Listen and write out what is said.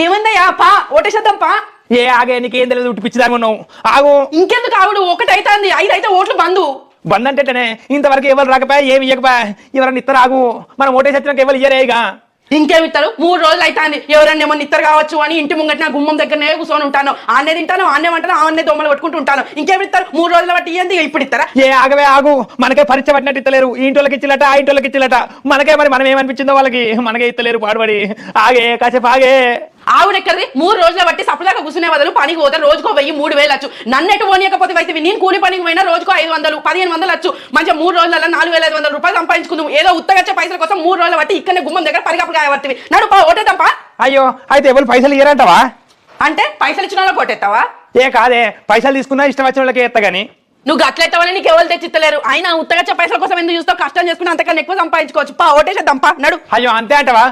ఏముందయ్యా పా ఓటేసేద్దాం పా. ఏ ఆగే నీకేం తెలియదు ఉట్టి పిచ్చిదాగా ఉన్నావు. ఆగు. ఇంకెందుకు ఆవిడు ఒకటైతుంది 5 అయితే ఓట్లు బంధు. బంద్ అంటేనే ఇంతవరకు ఎవరు రాకపోయా ఏమి ఇవ్వకపోయా ఎవరన్నా ఇస్తారు. ఆగు మనం ఓటేసి వచ్చినాక ఎవరు ఇయ్యరే. ఇక ఇంకేమి ఇస్తారు 3 రోజులు అవుతుంది. ఎవరన్నా ఏమన్నా ఇస్తారు కావచ్చు అని ఇంటి ముంగట గుమ్మం దగ్గరనే కూర్చొని ఉంటాను. ఆన్నే తింటాను ఆన్నే అంటాను ఆన్నే దోమలు పట్టుకుంటూ ఉంటాను. ఇంకేమి ఇస్తారు 3 రోజుల బట్టి ఇయ్యండి ఇప్పుడు ఇస్తారా? ఏ ఆగవే ఆగు. మనకే పరీక్ష పట్టినట్టు ఇస్తలేరు. ఈ ఇంటోళ్ళకి ఇచ్చిలట ఆ ఇంటోళ్ళకి ఇచ్చిలట. మనకే మరి మనం ఏమనిపించిందో వాళ్ళకి మనకే ఇస్తలేరు. పాడుబడి ఆగే కాసేపు ఆగే. ఆవిడెక్కడిది 3 రోజుల బట్టి సపదాకా కూర్చునే బదులు పనికి పోతే రోజుకో 1000-3000 వచ్చు. నన్ను ఎటు పోనీయకపోతే అయితే నేను కూలి పనికి పోయినా రోజుకో 500-1500 వచ్చు. మంచిగా 3 రోజులలో 4500 రూపాయలు సంపాదించుకుందాం. ఏదో ఉత్తగచ్చే పైసల కోసం 3 రోజుల బట్టి ఇక్కడనే గుమ్మం దగ్గర పరిగప్పుడు కాయవర్తివి. నడు ఓటేద్దాంపా. అయ్యో అయితే ఎవరు పైసలు ఇయ్యరంటావా? అంటే పైసలు ఇచ్చిన వాళ్ళకి ఓటేస్తావా? ఏ కాదే పైసలు తీసుకున్నా ఇష్టం వచ్చిన వాళ్ళకి ఎత్తా గానీ నువ్వు గట్లెత్తవని నీకు ఎవరు తెచ్చిత్తలేరు. అయినా ఉత్తగచ్చే పైసల కోసం ఎందుకు చూస్తావు? కష్టం చేసుకుని అంతకన్నా ఎక్కువ సంపాదించుకోవచ్చు. పా ఓటేసేద్దాంపా నడు. అయ్యో అంతే అంటవా?